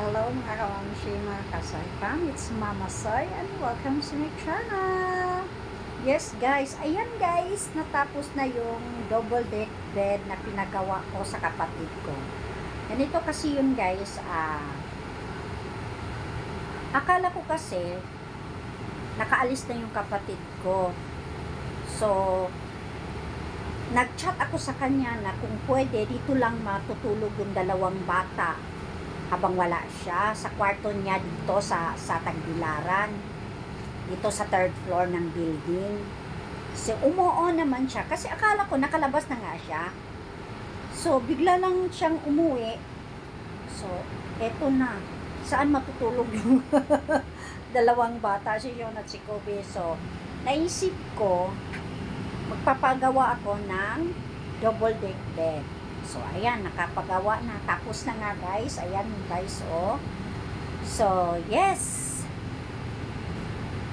Hello mga kawamshi, mga kasaypam. It's Mama Soy and welcome to my channel. Yes guys, ayan guys, natapos na yung double deck bed na pinagawa ko sa kapatid ko. Ganito kasi yun guys, akala ko kasi nakaalis na yung kapatid ko. So, nag-chat ako sa kanya na kung pwede dito lang matutulog yung dalawang bata habang wala siya sa kwarto niya dito sa Tagbilaran, dito sa third floor ng building. So umuo naman siya kasi akala ko nakalabas na nga siya. So bigla lang siyang umuwi. So eto na, saan matutulog yung dalawang bata, si Yon at si Kobe. So naisip ko magpapagawa ako ng double deck bed. So, ayan, nakapagawa na. Tapos na nga, guys. Ayan, guys, oh. So, yes.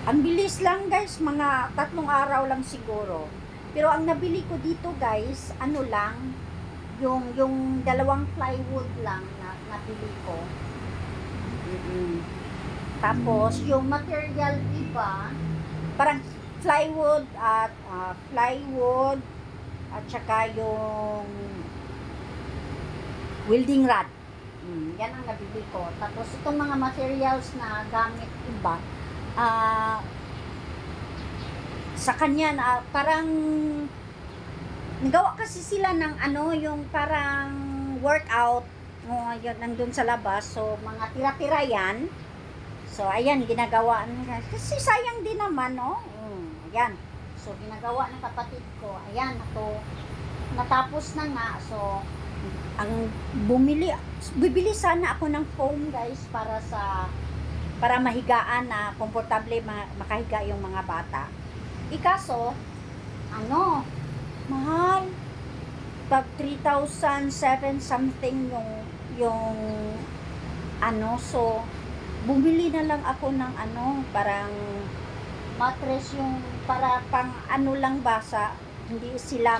Ang bilis lang, guys. Mga 3 araw lang siguro. Pero ang nabili ko dito, guys, ano lang, yung dalawang plywood lang na nabili ko. Tapos, yung material iba, parang plywood at saka yung welding rod. Yan ang nabili ko. Tapos itong mga materials na gamit iba, sa kanya na parang nagawa kasi sila ng ano, yung parang workout, yun, nandun sa labas. So mga tira-tira yan. So ayan, ginagawa nila. Kasi sayang din naman, no? Ayan. So ginagawa ng kapatid ko. Ayan, ito. Natapos na nga. So ang bibili sana ako ng foam guys para mahigaan na komportable makahiga yung mga bata. Ikaso, ano, mahal. Pag 3,007 something yung ano, so bumili na lang ako ng ano, parang mattress yung para pang ano lang basa, hindi sila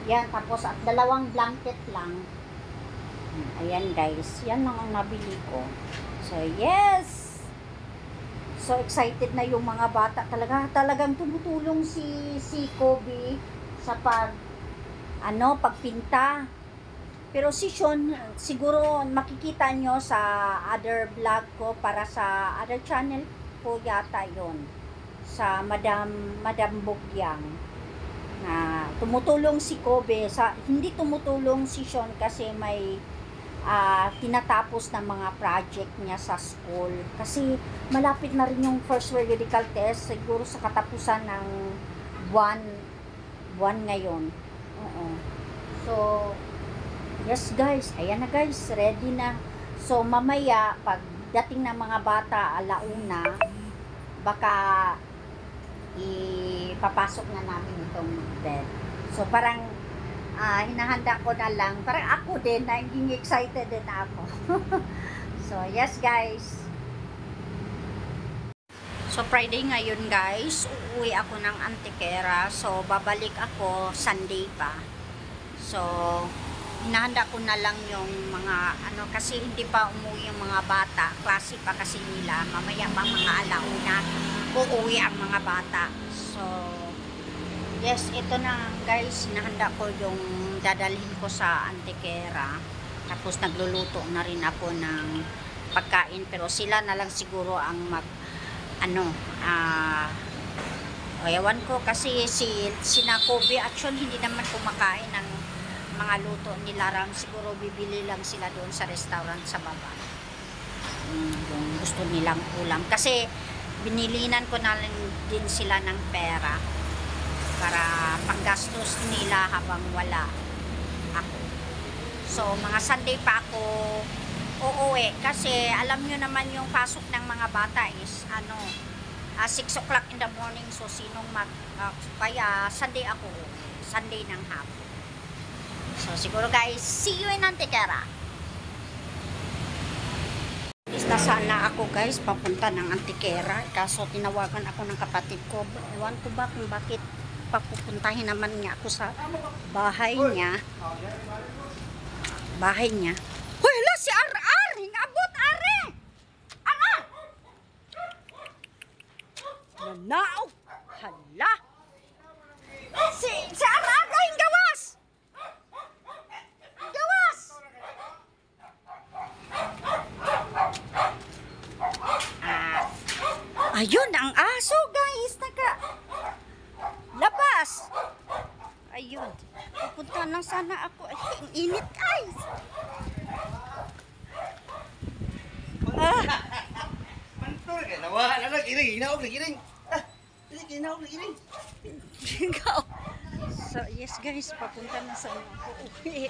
yan, tapos at dalawang blanket lang. Ayan guys, yan lang ang nabili ko. So yes, so excited na yung mga bata. Talagang tumutulong si Kobe sa pagpinta. Pero si Sean, siguro makikita nyo sa other vlog ko, para sa other channel ko yata yon, sa Madam Bugyang, na tumutulong si Kobe. Hindi tumutulong si Sean kasi may tinatapos na mga project niya sa school. Kasi malapit na rin yung first year medical test, siguro sa katapusan ng buwan ngayon. So, yes guys, ayan na guys, ready na. So, mamaya, pag dating ng mga bata, 1:00, baka ipapasok na namin itong bed. So parang hinahanda ko na lang. Parang ako din, naging excited din ako. So yes guys. So Friday ngayon guys, uuwi ako ng Antequera. So babalik ako Sunday pa. So hinahanda ko na lang yung mga ano, kasi hindi pa umuwi yung mga bata. Klase pa kasi nila. Mamaya pa mga 1:00 uuwi ang mga bata. So yes, ito na guys, hinahanda ko yung dadalhin ko sa Antequera. Tapos nagluluto na rin ako ng pagkain, pero sila na lang siguro ang ewan ko kasi si Kobe actually hindi naman kumakain ng mga luto nila. Siguro bibili lang sila doon sa restaurant sa baba, yung gusto nilang ulam, kasi binilinan ko na din sila ng pera para panggastos nila habang wala ako. So mga Sunday pa ako uuwi, kasi alam nyo naman yung pasok ng mga bata is 6 o'clock in the morning. So sinong kaya Sunday ako uuwi, Sunday ng hapon. So siguro guys, see you in Antequera. Sana ako guys papunta ng Antequera, kaso tinawagan ako ng kapatid ko. Ewan ko ba kung bakit papupuntahin naman niya ako sa bahay niya. Hoy, hala si RR! Naog! Hala! Si Araga yung gawas! Gawas! Ayun, ang aso guys! Labas! Ayun. Pupunta lang sana ako. Ay, ang init guys! Mantul ka na wala na giring, hinaog na giring. Hinaog na giring. So, yes guys, papunta na sana ako uwi.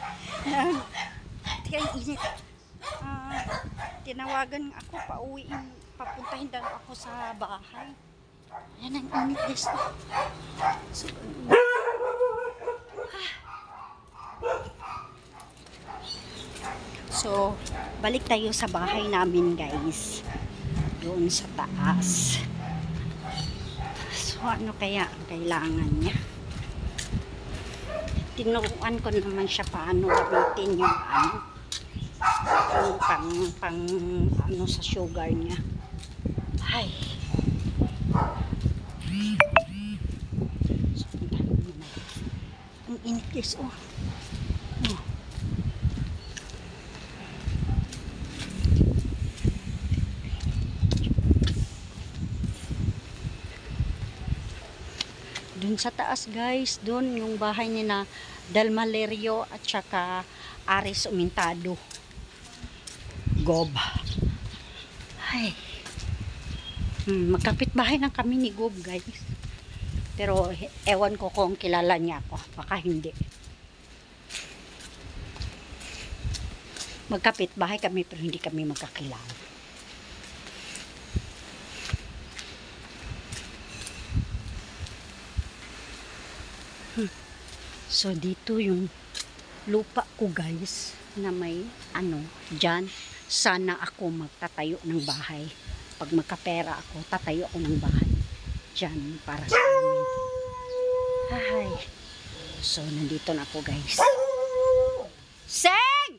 Kaya init. Tinawagan ako papuntahin daw ako sa bahay. Yan ang init guys. So, balik tayo sa bahay namin guys. Doon sa taas. So, ano kaya ang kailangan niya? Tinuruan ko naman siya paano gamitin yung pang ano sa sugar niya. Ay. So, ang init guys, oh. Dun sa taas guys, dun yung bahay ni na Dalmalerio at saka Aris Umintado. Gob. Ay. Magkapit bahay lang kami ni Gob guys. Pero ewan ko kung kilala niya ako. Baka hindi. Magkapit bahay kami pero hindi kami magkakilala. So, dito yung lupa ko guys, na may dyan, sana ako magtatayo ng bahay. Pag magkapera ako, tatayo ako ng bahay. Dyan, para sa amin. Ay. So, nandito na ako guys. Seng!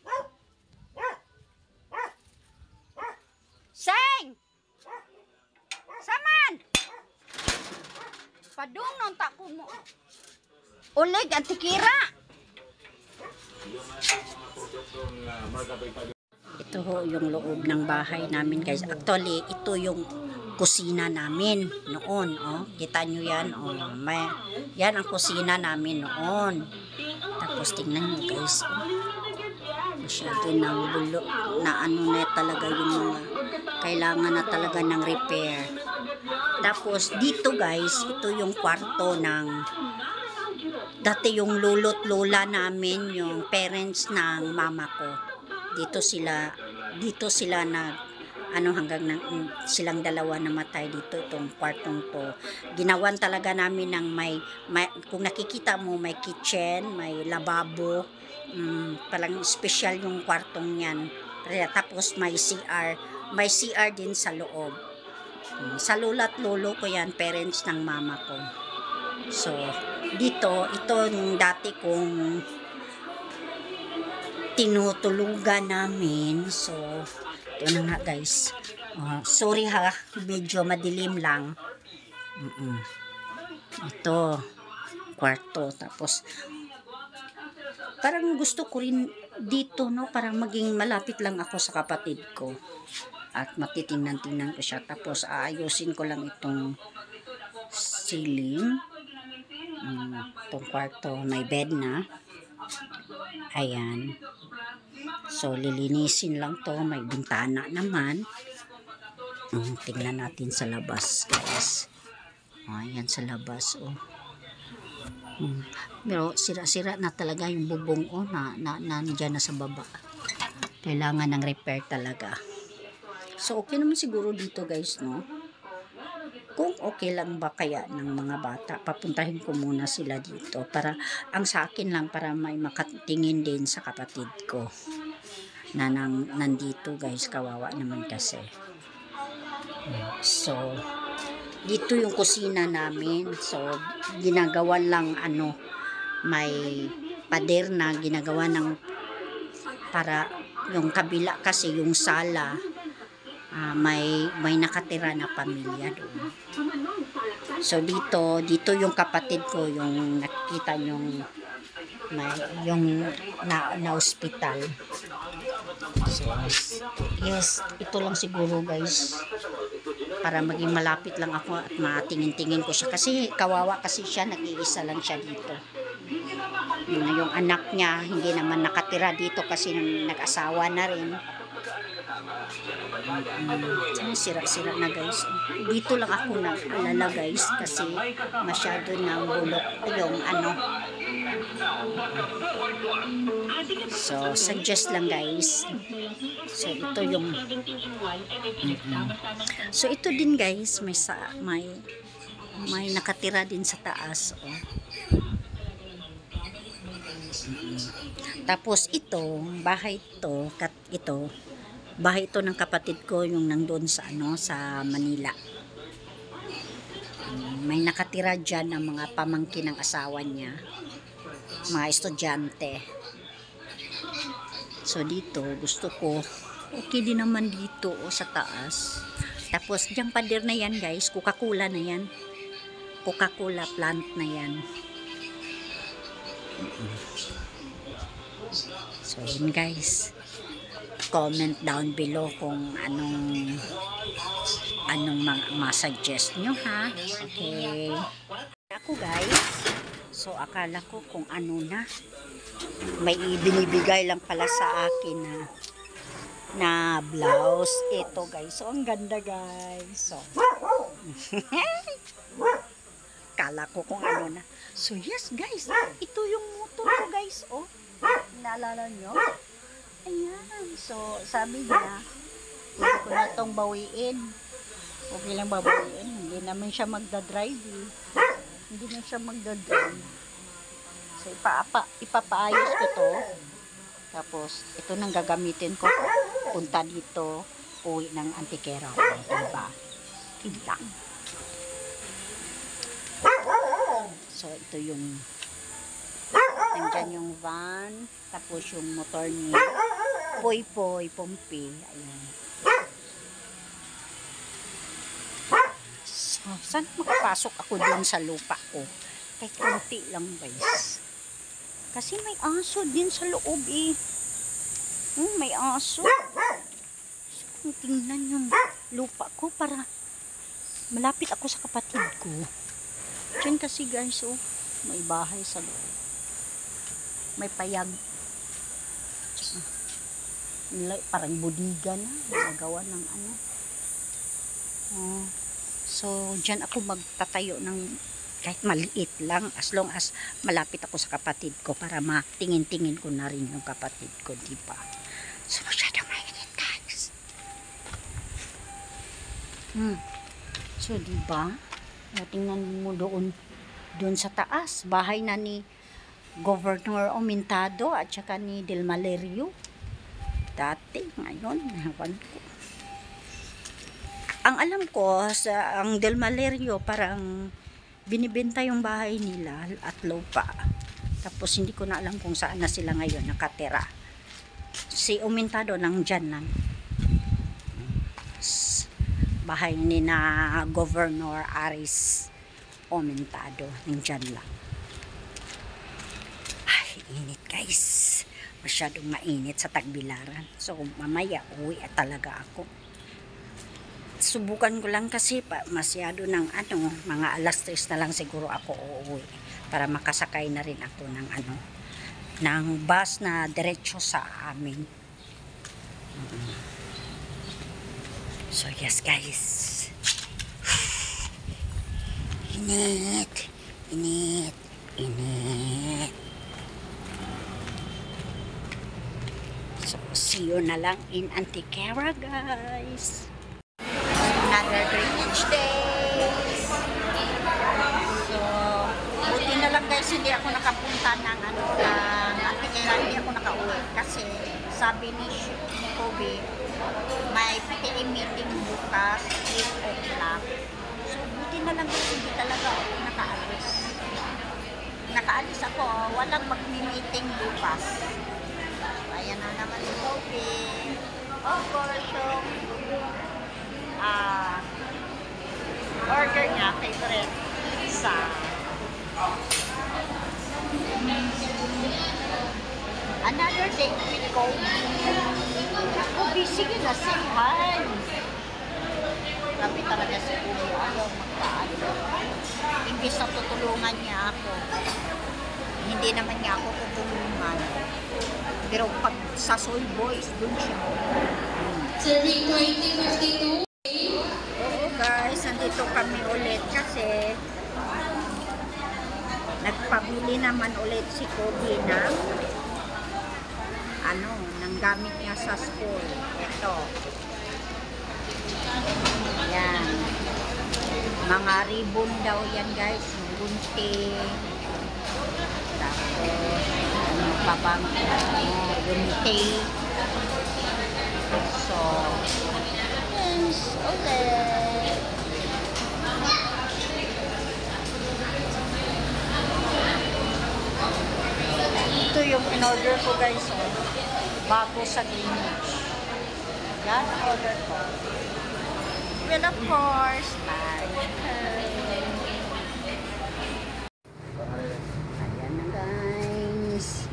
Seng! Saman! Padung nung tako mo. Ulig, antikira. Ito ho yung loob ng bahay namin guys. Actually, ito yung kusina namin noon. Oh. Kita nyo yan. Oh. Yan ang kusina namin noon. Tapos tingnan nyo guys. Oh. Masyado ng bulo. Na na talaga yung mga kailangan na talaga ng repair. Tapos dito guys, ito yung kwarto ng dati yung lolo't lola namin, yung parents ng mama ko. Dito sila na hanggang silang dalawa namatay dito itong kwartong to. Ginawan talaga namin ng may kung nakikita mo may kitchen, may lababo, parang special yung kwartong yan. Tapos may CR din sa loob. Sa lola't lolo ko yan, parents ng mama ko. So, dito, ito yung dati kong tinutulugan namin. So, ito na nga guys. Sorry ha, medyo madilim lang. Ito, kwarto. Tapos, parang gusto ko rin dito, no? Parang maging malapit lang ako sa kapatid ko. At matitingnan-tingnan ko siya. Tapos, aayusin ko lang itong ceiling. Itong kwarto, may bed na. Ayan. So, lilinisin lang to. May bintana naman. Tingnan natin sa labas, guys. Ayan sa labas, oh. Pero sira-sira na talaga yung bubong, oh, nandyan na sa baba. Kailangan ng repair talaga. So, okay naman siguro dito, guys, no? Kung okay lang ba kaya ng mga bata, papuntahin ko muna sila dito para, ang sa akin lang, para may makatingin din sa kapatid ko na nandito guys, kawawa naman kasi. So, dito yung kusina namin. So, ginagawa lang may pader na ginagawa ng, para yung kabila kasi yung sala, may nakatira na pamilya doon. So dito yung kapatid ko, yung nakikita yung yung na hospital. So yes, ito lang siguro guys, para maging malapit lang ako at matingin-tingin ko siya, kasi kawawa kasi siya, nag-iisa lang siya dito. Yung anak niya hindi naman nakatira dito kasi nag-asawa na rin. Sira-sira na guys. Dito lang ako nag-alala guys, kasi masyado nang bulok yung ano. So suggest lang guys. So ito yung So ito din guys, may nakatira din sa taas, oh. Tapos ito, bahay ito ng kapatid ko, yung nandun sa sa Manila. May nakatira diyan ng mga pamangkin ng asawa niya, mga estudyante. So dito, gusto ko, okay din naman dito, sa taas. Tapos diyang pader na yan guys, Coca-Cola na yan. Coca-Cola plant na yan. So yun guys, comment down below kung anong ma-suggest nyo ha. Okay. Ako guys, so akala ko kung ano na, may binibigay lang pala sa akin na blouse. Ito guys, so ang ganda guys. So kala ko kung ano na. So yes guys, ito yung motor ko guys, oh. Naalala nyo? Ayan. So sabi niya, pwede ko na itong bawiin. Okay lang babawiin. Hindi naman siya magdadrive eh. Hindi na siya magdadrive. So ipapaayos ko to. Tapos ito nang gagamitin ko. Punta dito, uwi ng Antiquera ko. Diba? Hindi. So ito yung nandyan yung van, tapos yung motor ni Poy Pompi. Ayan. So, saan makapasok ako dun sa lupa ko? Kahit konti lang guys. Kasi may aso din sa loob eh. May aso. So, tingnan yung lupa ko para malapit ako sa kapatid ko. Diyan kasi guys, oh, may bahay sa loob. May payag. Parang budiga na. Nagawa ng ano. So, dyan ako magtatayo ng kahit maliit lang. As long as malapit ako sa kapatid ko para matingin-tingin ko na rin yung kapatid ko. Diba? So, masyadong mainit guys. So, diba? Tingnan mo doon sa taas. Bahay na ni Governor Aumentado at saka ni Del Malerio dati. Ngayon nawan ko, ang alam ko sa ang Del Malerio parang binibenta yung bahay nila at lupa, tapos hindi ko na alam kung saan na sila ngayon nakatira. Si Aumentado nang dyan lang, bahay ni na Governor Aris Aumentado nang dyan lang. Init guys, masyadong mainit sa Tagbilaran. So mamaya uwi talaga ako. Subukan ko lang kasi masyado ng mga alas 3 na lang siguro ako uuwi para makasakay na rin ako ng ng bus na diretso sa amin. So yes guys, init. So, see you na lang in Antiquera, guys. Another Greenwich day. So, buti na lang guys, hindi ako nakapunta ng Antiquera, hindi ako nakauwi. Kasi, sabi ni Kobe, may PTA meeting bukas, 8 o'clock. So, buti na lang guys, hindi talaga ako nakaalis. Nakaalis ako, walang mag-meeting bukas. Ayan na naman si Kobe. Of course, yung order niya, favorite sa another day with Kobe. Kobe, sige na, say hi. Grabe talaga si Kobe, ayaw magpaano. Imbis na tutulungan niya ako, hindi naman niya ako tutulungan. Pero pag sa Soy Boys, dun siya. Serving 2052. Oo guys, nandito kami ulit kasi nagpabili naman ulit si Kobe ng ng gamit niya sa school. Ito. Yan. Mga ribbon daw yan guys. Gunting. Tapos, ano pa bang gunting. So, yes, ulit. Ito yung in-order ko guys, oh. Bago sa Greenwich. Yan ang order ko. Well, of course, ayan na guys.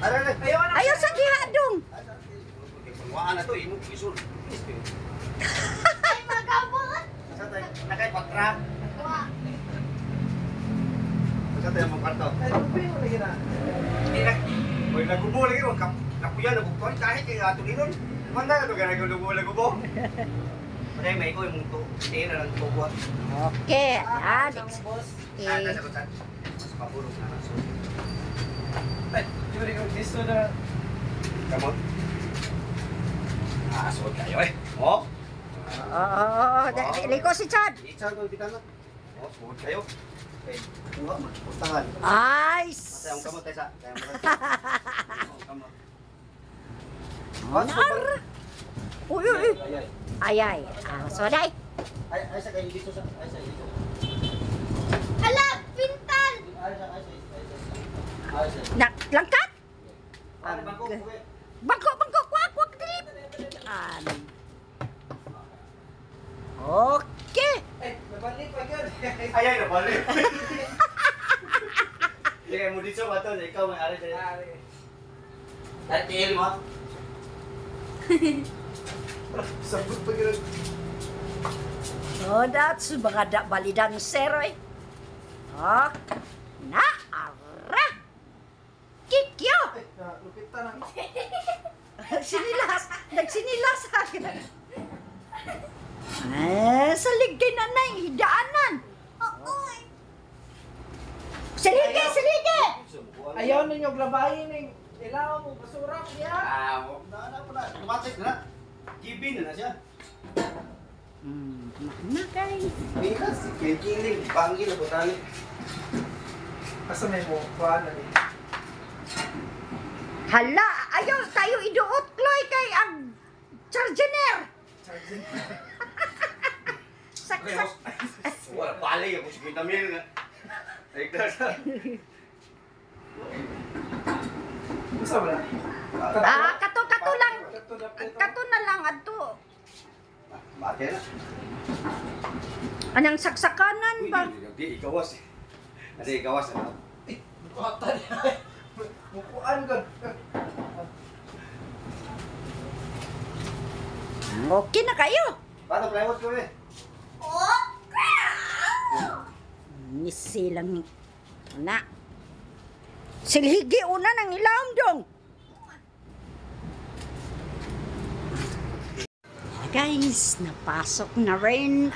Ayaw sa gihadong! Wala na to, imo isul. Ay, magabot! Sa tayo, nakay patra. Sa tayo mo karto. Hindi na. Oy, nagubo lagi ro kap. Nakuya na bukton kahit kay ato ginon. Manda ka to ganay gubo. Pare may ko imong to. Tira lang to buhat. Okay, ayan. Sa sagutan. Mas papulong na naso. Ay, yun yung gusto na. Kamot. Suot kayo eh. Oh. Oo, liko si Chad. Isa ko bitana. Oh, suot kayo. Okay. Tuwa magpuntahan. Nice! Masayang kamot tayo sa. Kamot. Nar! Uy, uy, uy. Ayay. So, day. Ay sa kayo dito sa. Ay sa dito. Hala, pintal! Ay sa. Langkat? Ano ba ko? Bangko, kwak, drip. Okay. Ay, nabalik pa yun. Ay, nabalik. Sige, mo dito ba ito? Ikaw may ari sa'yo. At tiil mo. Sabot pa yun. So, that's mga balidan seroy. Naara! Kikyo! Ay, lupitan na. Nagsinilas sa akin. Sa ligay na na, hidaanan. Siligi! Ayaw ninyo glabayin ng ilaw mo, basura mo yan. Na. Lumatik na. GB na siya. Na guys. Bilas, kiling, banggi na butani. Asa may mo, kuhaan na rin. Hala, ayaw tayo iduot, Chloe, kay ang chargener. Saksak. Wala pali, ako si Quinta Mil nga. Ay, klasa. Gusto mo na? Kato lang. Kato na lang, ato. Mati na. Anang saksakanan ba? Di, ikawas. Kasi ikawas na. Bukata niya. Bukuan ka. Okay na kayo. Paano plywood ko eh? Nisilang na. Silhigi una ng ilawom dong. Guys, napasok na rin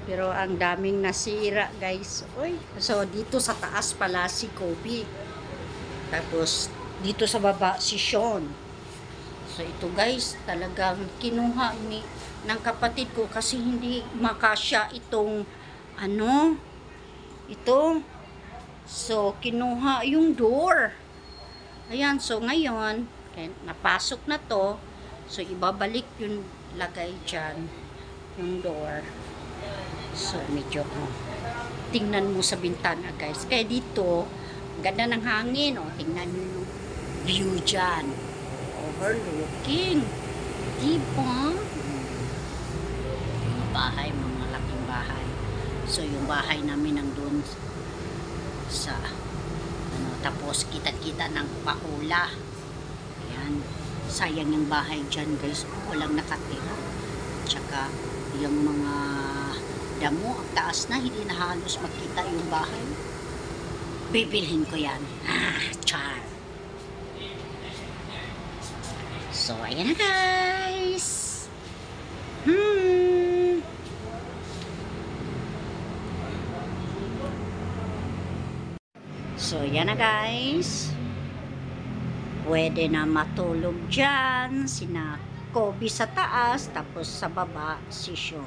pero ang daming nasira guys. Uy, so dito sa taas pala si Kobe. Tapos dito sa baba si Sean. So ito guys, talagang kinuha ng kapatid ko kasi hindi makasya itong ito. So kinuha yung door. Ayan, so ngayon napasok na to. So ibabalik yung lagay dyan, yung door. So medyo tingnan mo sa bintana guys. Kaya dito, ganda ng hangin. Tingnan mo yung view dyan. Overlooking. Diba? Mga bahay, mga laking bahay. So yung bahay namin nandun sa ano, tapos kita-kita ng paula. Ayan, sayang yung bahay dyan guys, walang nakatira. Tsaka yung mga damo, ang taas na, hindi na halos makita yung bahay. Bibilhin ko yan. Char. So ayan na guys. So, yan na guys. Pwede na matulog dyan. Sina Kobe sa taas, tapos sa baba si Sean.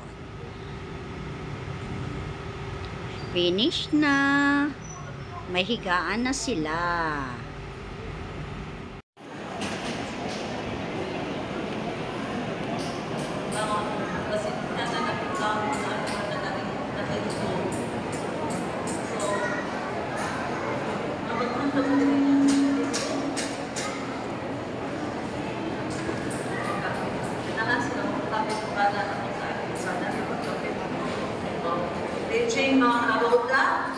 Finish na. May higaan na sila. Teaching mga naluda,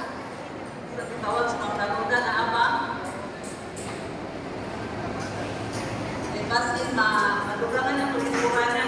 tawag sa mga naluda na ama. Di ba sin malugangan ang kulikuran na